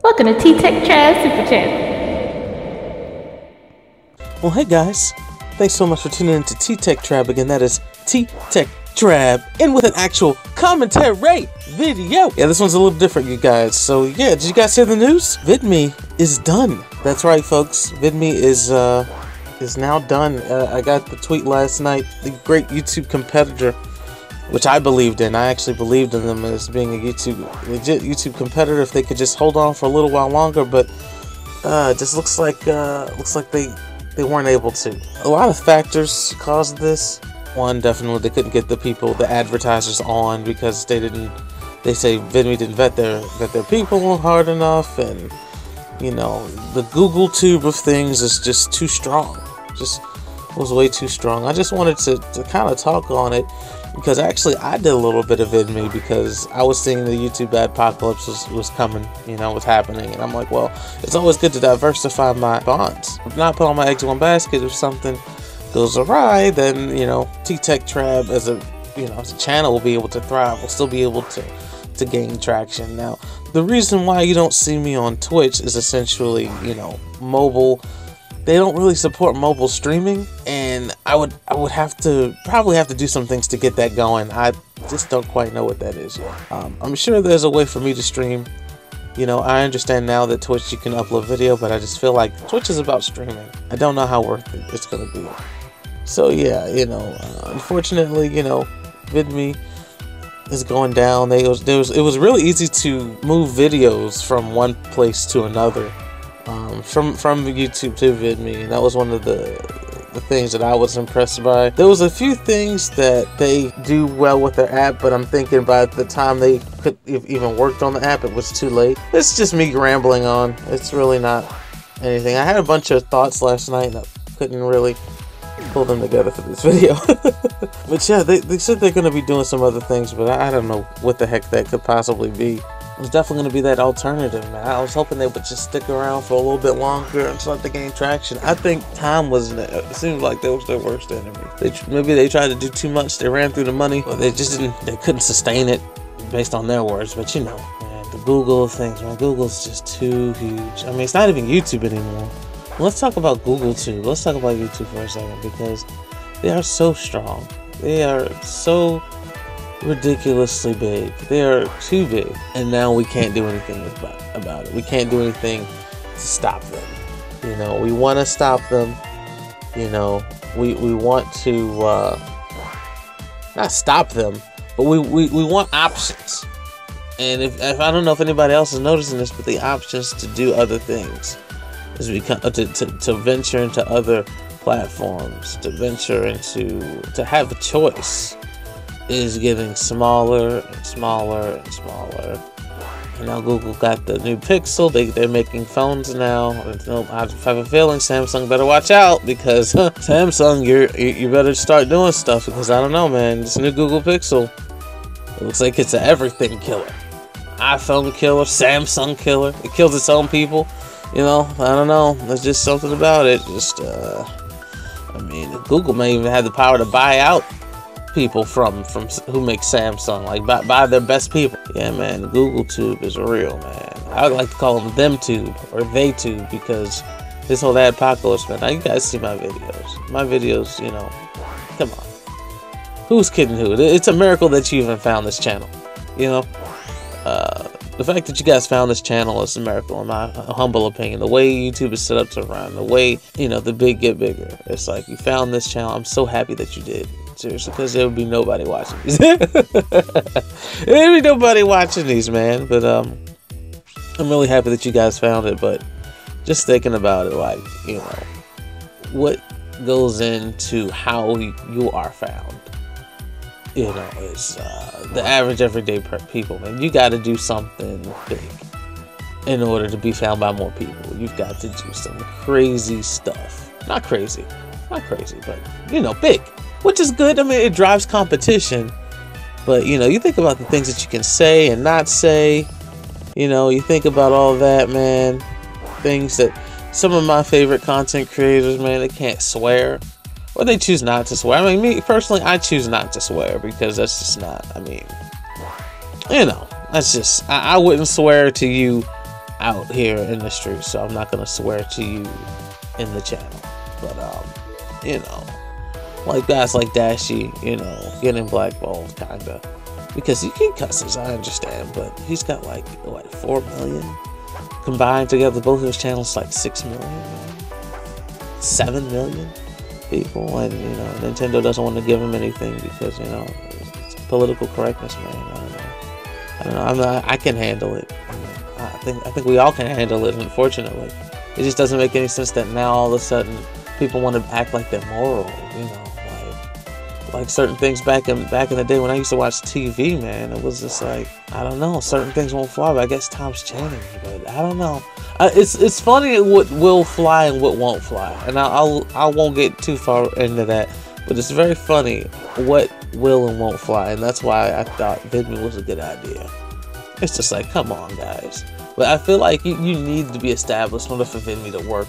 Welcome to T-Tech Trav Super Chat. Well, hey guys, thanks so much for tuning in to T-Tech Trab again. That is T-Tech Trab, and with an actual commentary video. Yeah, this one's a little different, you guys. So yeah, did you guys hear the news? Vidme is done. That's right, folks. Vidme is now done. I got the tweet last night. The great YouTube competitor, which I believed in. I actually believed in them as being a legit YouTube competitor if they could just hold on for a little while longer. But it just looks like they weren't able to. A lot of factors caused this. One, definitely they couldn't get the advertisers on because they say Vidme didn't vet their people hard enough, and you know, the Google tube of things is just too strong. Just was way too strong. I just wanted to kind of talk on it because actually I did a little bit of Vidme because I was seeing the YouTube apocalypse was coming, you know, was happening, and I'm like, well, it's always good to diversify my bonds. Not put all my eggs in one basket. If something goes awry, then you know, T-Tech Trab as a channel will be able to thrive. We'll still be able to gain traction. Now, the reason why you don't see me on Twitch is essentially, you know, mobile. They don't really support mobile streaming, and I would probably have to do some things to get that going. I just don't quite know what that is yet. I'm sure there's a way for me to stream. You know, I understand now that Twitch you can upload video, but I just feel like Twitch is about streaming. I don't know how worth it it's gonna be. So yeah, you know, unfortunately, you know, Vidme is going down. It was really easy to move videos from one place to another, from YouTube to Vidme, and that was one of the things that I was impressed by. There was a few things that they do well with their app, but I'm thinking by the time they could even worked on the app, it was too late. It's just me rambling on. It's really not anything. I had a bunch of thoughts last night and I couldn't really pull them together for this video. But yeah, they said they're going to be doing some other things, but I don't know what the heck that could possibly be. It's definitely going to be that alternative, man. I was hoping they would just stick around for a little bit longer and start to gain traction. I think time it seemed like that was their worst enemy. Maybe they tried to do too much. They ran through the money, but they couldn't sustain it based on their words. But you know, man, the Google things, man, Google's just too huge. I mean, it's not even YouTube anymore. Let's talk about Google too. Let's talk about YouTube for a second, because they are so strong. They are so ridiculously big. They are too big, and now we can't do anything about it. We can't do anything to stop them. You know, we want to stop them. You know, we want to not stop them, but we want options. And if I don't know if anybody else is noticing this, but the options to do other things is to venture into other platforms, to have a choice, is getting smaller and smaller and smaller. And now Google got the new Pixel. They're making phones now. I have a feeling Samsung better watch out, because Samsung, you better start doing stuff, because I don't know, man. This new Google Pixel, it looks like it's an everything killer. iPhone killer, Samsung killer. It kills its own people. You know, I don't know. There's just something about it. Just I mean, Google may even have the power to buy out people from who make Samsung, like buy their best people. Yeah, man, the Google tube is real, man. I would like to call them tube or they tube, because this whole apocalypse, man. Now you guys see my videos, you know, come on, who's kidding who? It's a miracle that you even found this channel, you know. The fact that you guys found this channel is a miracle, in my humble opinion. The way YouTube is set up to run, the way, you know, the big get bigger. It's like, you found this channel. I'm so happy that you did. Seriously, because there would be nobody watching these. There would be nobody watching these, man. But I'm really happy that you guys found it. But just thinking about it, like, you know, what goes into how you are found. You know, it's the average everyday people, man. You got to do something big in order to be found by more people. You've got to do some crazy stuff. Not crazy, but, you know, big. Which is good. I mean, it drives competition. But, you know, you think about the things that you can say and not say. You know, you think about all that, man. Things that some of my favorite content creators, man, they can't swear. Or they choose not to swear. I mean, me, personally, I choose not to swear, because that's just not, I mean, you know, that's just, I wouldn't swear to you out here in the streets, so I'm not gonna swear to you in the channel. But you know, like guys like Dashy, you know, getting blackballed kinda. Because he cusses, I understand, but he's got like what, 4 million? Combined together, both of his channels, like 6 million, 7 million people, and you know, Nintendo doesn't want to give him anything because, you know, it's political correctness, man. I don't know. I can handle it. I think we all can handle it. Unfortunately, it just doesn't make any sense that now all of a sudden people want to act like they're moral. You know, like certain things back in the day when I used to watch TV, man, it was just like, I don't know, certain things won't fly, but I guess times change. But I don't know. It's funny what will fly and what won't fly, and I won't get too far into that. But it's very funny what will and won't fly, and that's why I thought Vidme was a good idea. It's just like, come on, guys. But I feel like you need to be established in order for Vidme to work.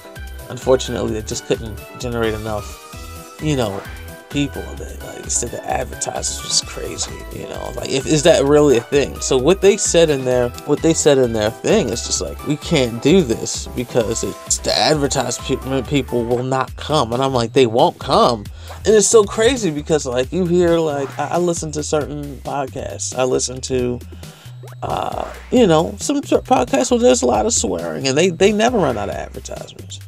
Unfortunately, they just couldn't generate enough, you know, people that like instead of advertisers was crazy, you know, like is that really a thing? So what they said in their thing is just like, we can't do this because it's the advertisement people will not come, and I'm like, they won't come. And it's so crazy because like you hear, like I listen to certain podcasts, I listen to you know, some podcasts where there's a lot of swearing, and they never run out of advertisements.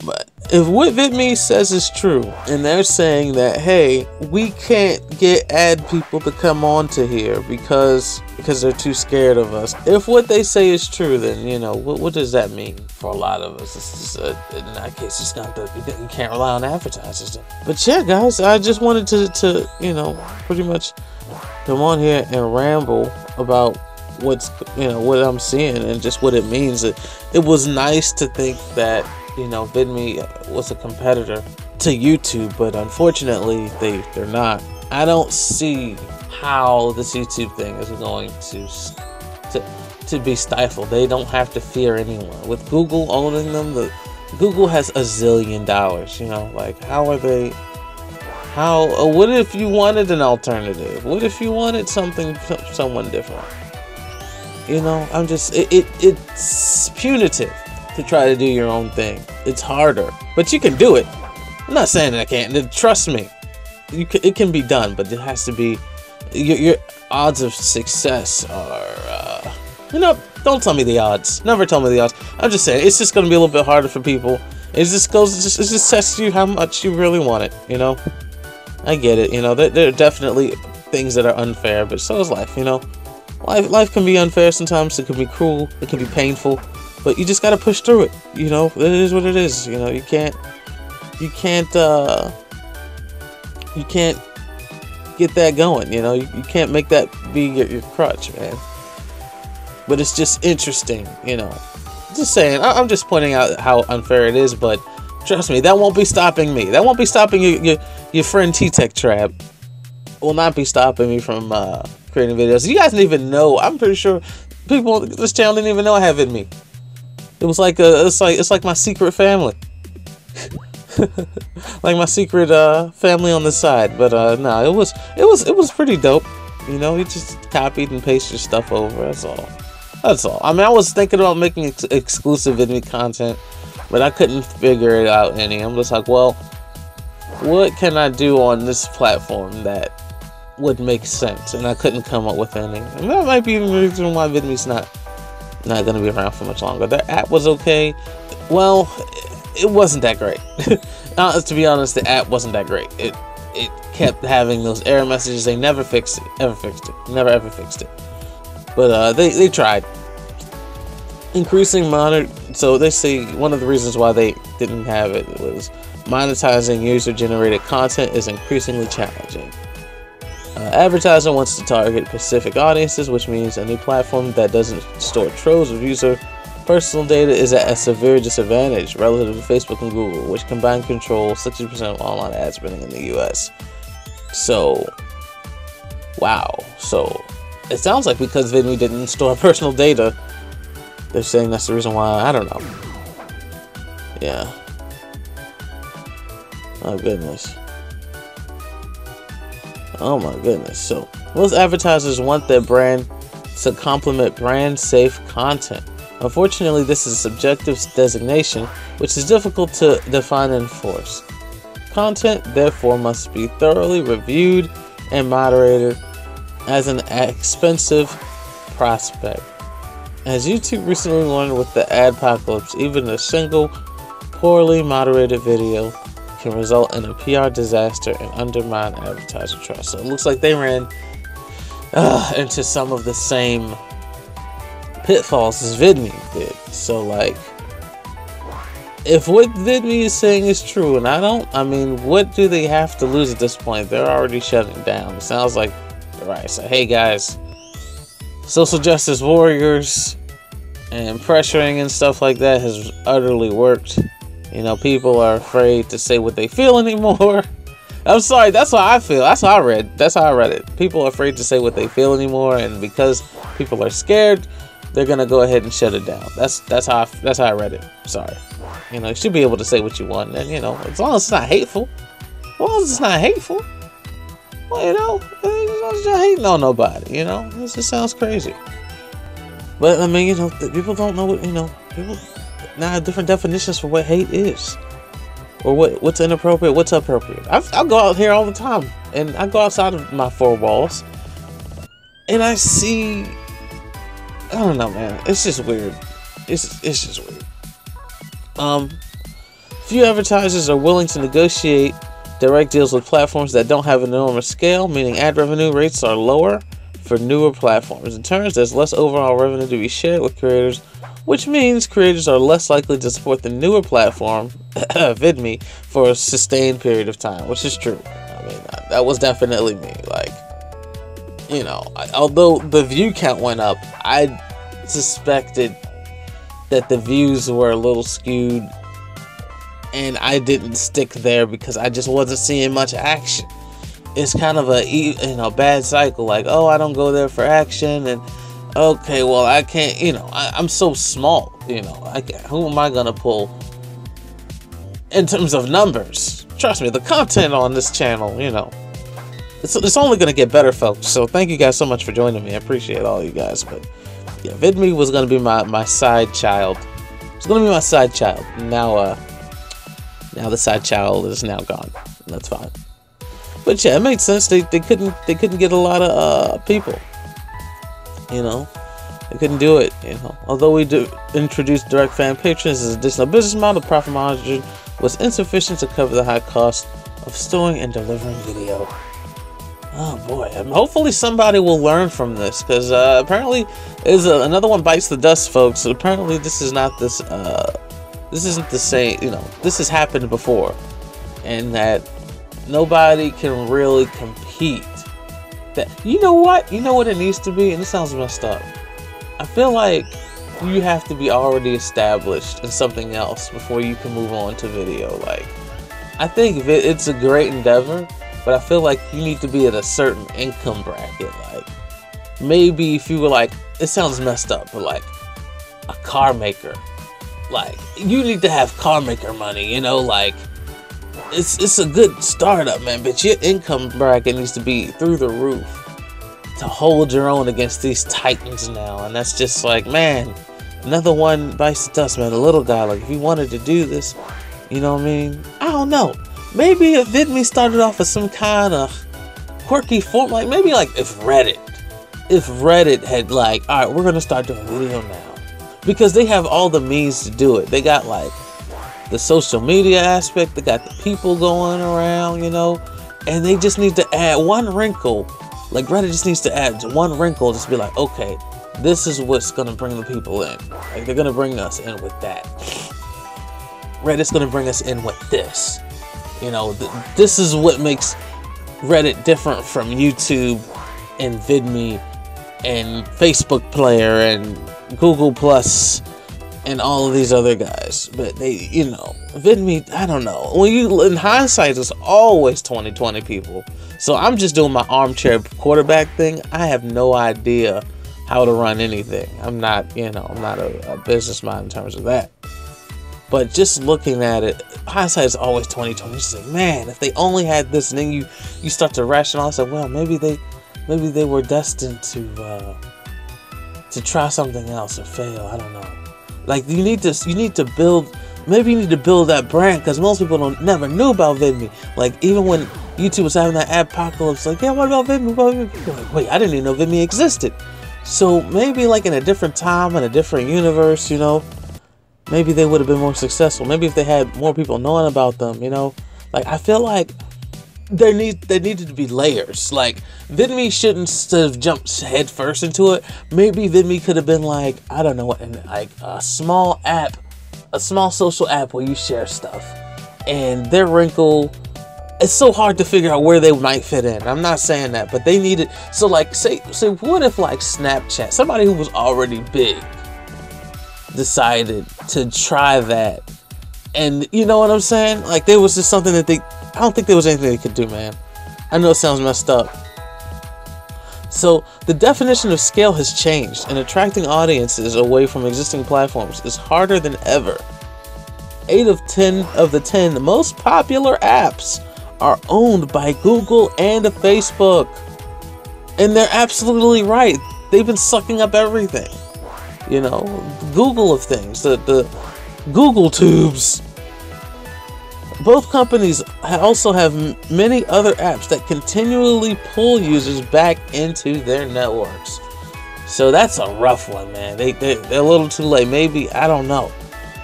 But if what Vidme says is true, and they're saying that, hey, we can't get ad people to come on to here because they're too scared of us. If what they say is true, then, you know, what does that mean for a lot of us? It's just, in that case, it's not that you can't rely on advertisers. But yeah, guys, I just wanted to you know, pretty much come on here and ramble about what I'm seeing and just what it means. It was nice to think that, you know, Vidme was a competitor to YouTube, but unfortunately they're not. I don't see how this YouTube thing is going to be stifled. They don't have to fear anyone. With Google owning them, Google has $1 zillion, you know, like what if you wanted an alternative? What if you wanted someone different? You know, it's punitive to try to do your own thing. It's harder, but you can do it. I'm not saying that I can't. Trust me, it can be done, but it has to be. Your odds of success are, you know, don't tell me the odds. Never tell me the odds. I'm just saying it's just going to be a little bit harder for people. It just tests you how much you really want it. You know, I get it. You know, there are definitely things that are unfair, but so is life. You know, life can be unfair sometimes. It can be cruel. It can be painful. But you just gotta push through it, you know. It is what it is, you know. You can't get that going, you know. You can't make that be your crutch, man. But it's just interesting, you know. Just saying, I'm just pointing out how unfair it is. But trust me, that won't be stopping me. That won't be stopping your friend TTechTrab. Will not be stopping me from creating videos. You guys didn't even know. I'm pretty sure people on this channel didn't even know I have Vidme. It was like it's like my secret family, like my secret family on the side. But no, it was pretty dope. You know, you just copied and pasted stuff over. That's all. I mean, I was thinking about making exclusive Vidme content, but I couldn't figure it out any. I'm just like, well, what can I do on this platform that would make sense? And I couldn't come up with any. And that might be the reason why Vidme's not going to be around for much longer. Their app was okay. Well, it wasn't that great. To be honest, the app wasn't that great. It kept having those error messages. They never fixed it. Never ever fixed it. But they tried. Increasing monitor. So they say one of the reasons why they didn't have it was monetizing user-generated content is increasingly challenging. Advertising wants to target specific audiences, which means a new platform that doesn't store troves of user personal data is at a severe disadvantage relative to Facebook and Google, which combined control 60% of online ad spending in the US. So, wow. So, it sounds like because Vidme didn't store personal data, they're saying that's the reason why. I don't know. Yeah. Oh, goodness. Oh my goodness. So most advertisers want their brand to complement brand safe content Unfortunately, this is a subjective designation, which is difficult to define and enforce. Content, therefore, must be thoroughly reviewed and moderated as an expensive prospect. As YouTube recently learned with the adpocalypse, even a single poorly moderated video can result in a PR disaster and undermine advertiser trust. So it looks like they ran into some of the same pitfalls as Vidme did. So like, if what Vidme is saying is true, and I mean, what do they have to lose at this point? They're already shutting down. It sounds like, right, so hey guys, social justice warriors and pressuring and stuff like that has utterly worked. You know, people are afraid to say what they feel anymore. I'm sorry, that's how I feel. That's how I read. That's how I read it. People are afraid to say what they feel anymore, and because people are scared, they're gonna go ahead and shut it down. That's how I read it. Sorry. You know, you should be able to say what you want, and you know, as long as it's not hateful. As long as it's not hateful. Well, you know, as long as you're hating on nobody, you know, this just sounds crazy. But I mean, you know, people don't know what, you know, people now have different definitions for what hate is, or what's inappropriate, what's appropriate. I go out here all the time, and I go outside of my four walls, and I see, I don't know, man, it's just weird. It's just weird. Few advertisers are willing to negotiate direct deals with platforms that don't have an enormous scale, meaning ad revenue rates are lower for newer platforms. In turn, there's less overall revenue to be shared with creators, which means creators are less likely to support the newer platform, Vidme, for a sustained period of time, which is true. I mean, that was definitely me. Like, you know, although the view count went up, I suspected that the views were a little skewed, and I didn't stick there because I just wasn't seeing much action. It's kind of a bad cycle. Like, oh, I don't go there for action, and okay, well, I can't. You know, I'm so small. You know, who am I gonna pull in terms of numbers? Trust me, the content on this channel, you know, it's only gonna get better, folks. So thank you guys so much for joining me. I appreciate all you guys. But yeah, Vidme was gonna be my side child. It's gonna be my side child. Now the side child is now gone. That's fine. But yeah, it made sense. They couldn't get a lot of people. You know, they couldn't do it. You know, although we introduced direct fan patrons as an additional business model, the profit margin was insufficient to cover the high cost of storing and delivering video. Oh boy, and hopefully somebody will learn from this, because apparently another one bites the dust, folks. So apparently this is not this. This isn't the same. You know, this has happened before, and that nobody can really compete. That, you know what it needs to be, and this sounds messed up. I feel like you have to be already established in something else before you can move on to video. Like, I think it's a great endeavor, but I feel like you need to be at a certain income bracket. Like, maybe if you were like, it sounds messed up, but like a car maker, like you need to have car maker money, you know, like it's a good startup, man, but your income bracket needs to be through the roof to hold your own against these titans now. And that's just like, man, another one bites the dust, man. A little guy, like, if he wanted to do this, you know what I mean? I don't know. Maybe if Vidme started off as some kind of quirky form, like maybe like if Reddit had like, all right, we're gonna start doing video now, because they have all the means to do it. They got like the social media aspect, they got the people going around, you know, and they just need to add one wrinkle. Like Reddit just needs to add one wrinkle, just be like, okay, this is what's gonna bring the people in. Like, they're gonna bring us in with that. Reddit's gonna bring us in with this. You know, this is what makes Reddit different from YouTube and Vidme and Facebook Player and Google Plus and all of these other guys. But they, you know, Vidme, I don't know. When you, in hindsight, it's always 2020 people. So I'm just doing my armchair quarterback thing. I have no idea how to run anything. I'm not, you know, I'm not a businessman in terms of that. But just looking at it, hindsight is always 2020. It's like, man, if they only had this, and then you start to rationalize, like, well, maybe they were destined to try something else or fail. I don't know. Like you need to build. Maybe you need to build that brand because most people never knew about Vidme. Like even when YouTube was having that apocalypse, like, yeah, what about Vidme? Like, wait, I didn't even know Vidme existed. So maybe like in a different time, in a different universe, you know, maybe they would have been more successful. Maybe if they had more people knowing about them, you know, like I feel like there needed to be layers. Like Vidme shouldn't have jumped head first into it. Maybe Vidme could have been like, I don't know, like a small app, a small social app where you share stuff. And their wrinkle, it's so hard to figure out where they might fit in. I'm not saying that, but they needed. So like, say what if like Snapchat, somebody who was already big, decided to try that, and you know what I'm saying? Like there was just something that I don't think there was anything they could do, man. I know it sounds messed up. So the definition of scale has changed, and attracting audiences away from existing platforms is harder than ever. 8 of 10 of the 10 most popular apps are owned by Google and Facebook. And they're absolutely right. They've been sucking up everything. You know, Google of things, the Google tubes. Both companies also have many other apps that continually pull users back into their networks. So that's a rough one, man. They're a little too late. Maybe, I don't know.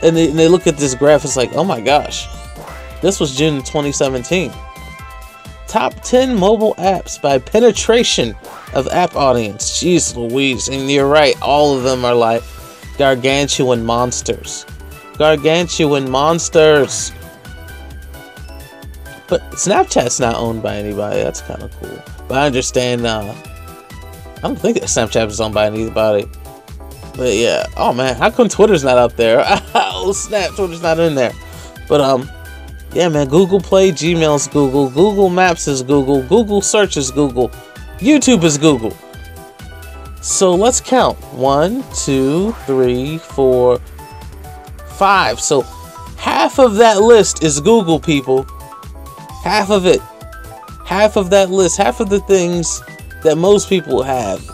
And they look at this graph, it's like, oh my gosh. This was June 2017. Top 10 mobile apps by penetration of app audience. Jeez Louise. And you're right, all of them are like gargantuan monsters. Gargantuan monsters. But Snapchat's not owned by anybody. That's kind of cool. But I understand. I don't think that Snapchat is owned by anybody. But yeah. Oh man, how come Twitter's not up there? Oh snap, Twitter's not in there. But yeah, man. Google Play, Gmail's Google. Google Maps is Google. Google Search is Google. YouTube is Google. So let's count. 1, 2, 3, 4, 5. So half of that list is Google, people. Half of it. Half of that list. Half of the things that most people have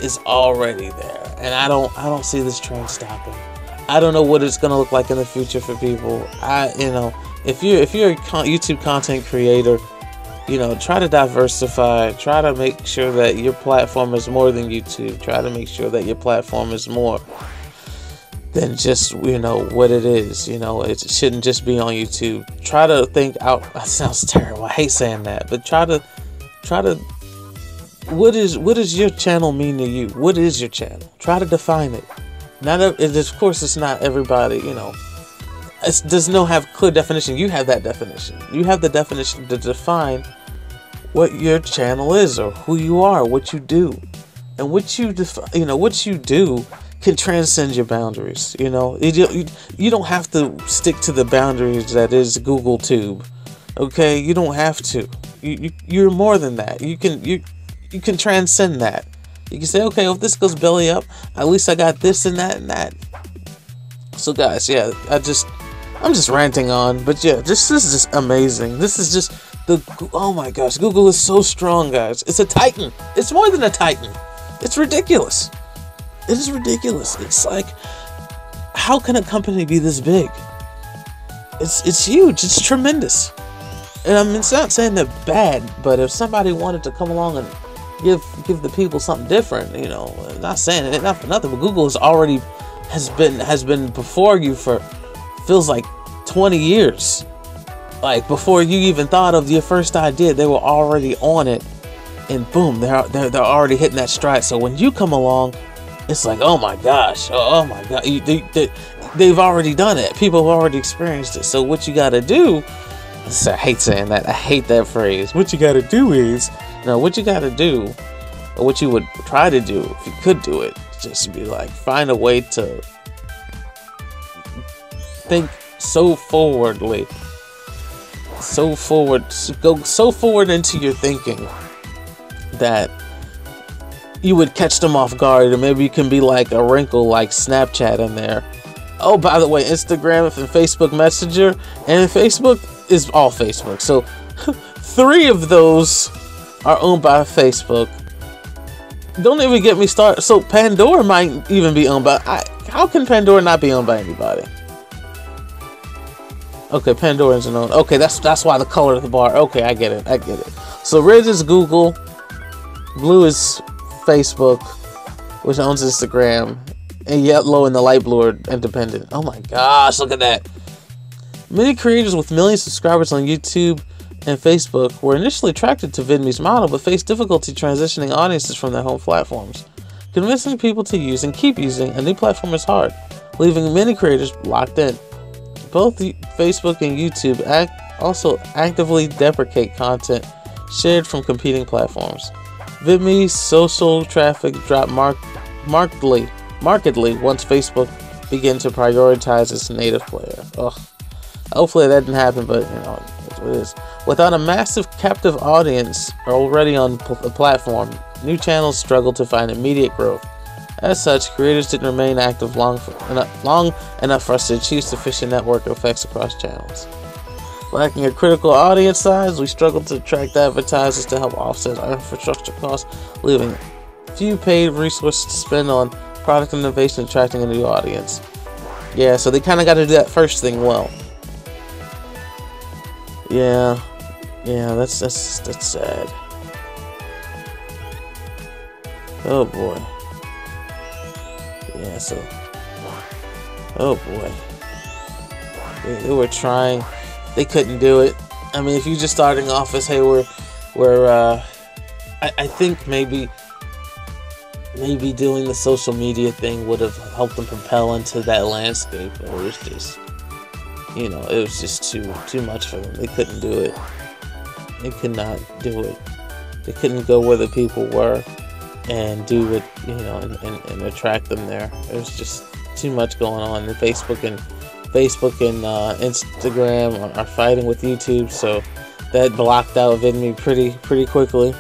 is already there. And I don't see this trend stopping. I don't know what it's gonna look like in the future for people. You know, if you're a YouTube content creator, you know, try to diversify. Try to make sure that your platform is more than YouTube. Try to make sure that your platform is more than just, you know, what it is. You know, it shouldn't just be on YouTube. Try to think out. That sounds terrible. I hate saying that, but try to. What does your channel mean to you? What is your channel? Try to define it. Of course, it's not everybody. You know, it does not have clear definition. You have that definition. You have the definition to define what your channel is, or who you are, what you do, and what you do can transcend your boundaries. You know, you don't have to stick to the boundaries that is Google Tube. Okay, you don't have to. You're more than that. You can transcend that. You can say, okay, if this goes belly up, at least I got this and that and that. So guys, yeah, I'm just ranting on, but yeah, this is just amazing. This is just oh my gosh, Google is so strong, guys. It's a titan. It's more than a titan. It's ridiculous. It is ridiculous. It's like, how can a company be this big? It's huge. It's tremendous. And I mean, it's not saying they're bad, but if somebody wanted to come along and give the people something different, you know, not saying it, not for nothing, but Google has been before you for, feels like 20 years. Like before you even thought of your first idea, they were already on it, and boom, they're already hitting that stride. So when you come along, it's like, oh my gosh, oh my god, they've already done it. People have already experienced it. So what you got to do? I hate saying that. I hate that phrase. What you got to do is, what you got to do, or what you would try to do if you could do it, just be like, find a way to think so forwardly, go so forward into your thinking that you would catch them off guard, or maybe you can be like a wrinkle like Snapchat in there. Oh, by the way, Instagram and Facebook Messenger, and Facebook is all Facebook. So 3 of those are owned by Facebook. Don't even get me started. So Pandora might even be owned by. how can Pandora not be owned by anybody? Okay, Pandora's owned. Okay, that's why the color of the bar. Okay, I get it. So red is Google, blue is Facebook, which owns Instagram, and yellow and the light blue are independent. Oh my gosh, look at that. Many creators with millions of subscribers on YouTube and Facebook were initially attracted to Vidme's model, but faced difficulty transitioning audiences from their home platforms. Convincing people to use and keep using a new platform is hard, leaving many creators locked in. Both Facebook and YouTube also actively deprecate content shared from competing platforms. Vidme's social traffic dropped markedly once Facebook began to prioritize its native player. Ugh. Hopefully that didn't happen, but you know, that's what it is. Without a massive captive audience already on the platform, new channels struggle to find immediate growth. As such, creators didn't remain active long enough for us to achieve sufficient network effects across channels. Lacking a critical audience size, we struggled to attract advertisers to help offset our infrastructure costs, leaving few paid resources to spend on product innovation and attracting a new audience. Yeah, so they kind of got to do that first thing well. Yeah, that's sad. Oh boy. Yeah, so. Oh boy. They were trying. They couldn't do it. I mean, if you're just starting off as, hey, I think maybe doing the social media thing would have helped them propel into that landscape, but it was just, you know, it was just too much for them. They couldn't do it. They could not do it. They couldn't go where the people were and do it, you know, and attract them there. It was just too much going on. And Facebook and Instagram are fighting with YouTube, so that blocked out Vidme pretty quickly.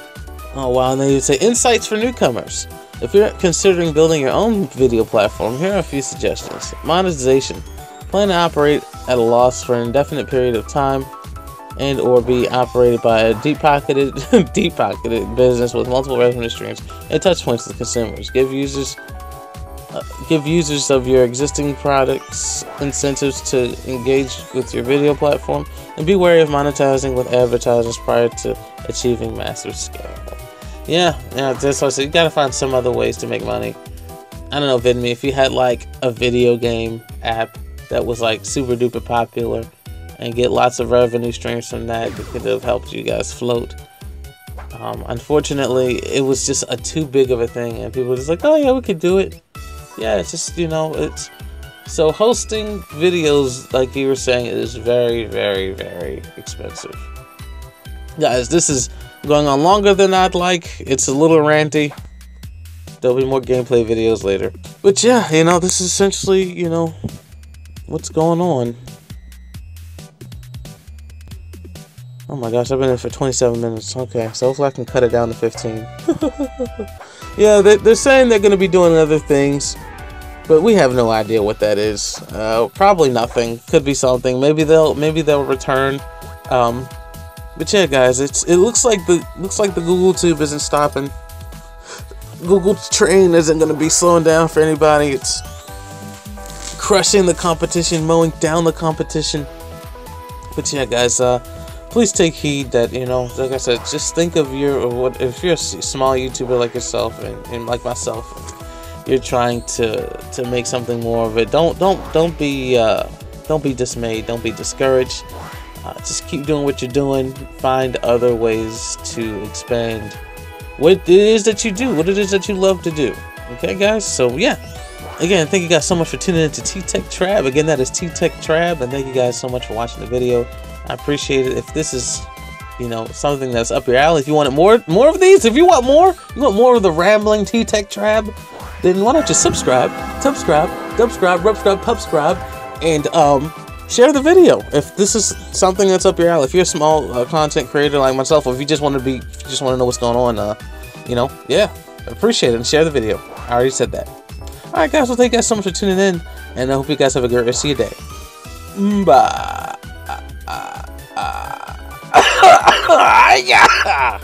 Oh wow, and they say insights for newcomers. If you're considering building your own video platform, here are a few suggestions. Monetization. Plan to operate at a loss for an indefinite period of time and or be operated by a deep-pocketed business with multiple revenue streams and touch points with consumers. Give users of your existing products incentives to engage with your video platform, and be wary of monetizing with advertisers prior to achieving massive scale. Yeah, that's what I said. You gotta find some other ways to make money. I don't know, Vidme, if you had like a video game app that was like super duper popular and get lots of revenue streams from that, it could have helped you guys float. Unfortunately, it was just too big of a thing, and people were just like, oh yeah, we could do it. Yeah, it's just, you know, it's so hosting videos, like you were saying, is very, very, very expensive. Guys, this is going on longer than I'd like. It's a little ranty. There'll be more gameplay videos later. But yeah, you know, this is essentially, you know, what's going on. Oh my gosh, I've been in for 27 minutes. Okay, so hopefully I can cut it down to 15. Yeah, they're saying they're going to be doing other things, but we have no idea what that is. Probably nothing. Could be something. Maybe they'll return. But yeah, guys, it looks like the Google Tube isn't stopping. Google train isn't going to be slowing down for anybody. It's crushing the competition, mowing down the competition. But yeah, guys, please take heed that, you know, like I said, just think of if you're a small YouTuber like yourself and like myself, you're trying to make something more of it. Don't be dismayed. Don't be discouraged. Just keep doing what you're doing. Find other ways to expand what it is that you do, what it is that you love to do. Okay, guys? So, yeah. Again, thank you guys so much for tuning in to T-Tech-Trab. Again, that is T-Tech-Trab. And thank you guys so much for watching the video. I appreciate it. If this is, you know, something that's up your alley, if you want more of these, if you want more of the rambling T-Tech-Trab, then why don't you subscribe, and share the video if this is something that's up your alley. If you're a small content creator like myself, or if you just want to know what's going on, you know, yeah, appreciate it, and share the video. I already said that. All right, guys. Well, thank you guys so much for tuning in, and I hope you guys have a great rest of your day. Bye. Yeah.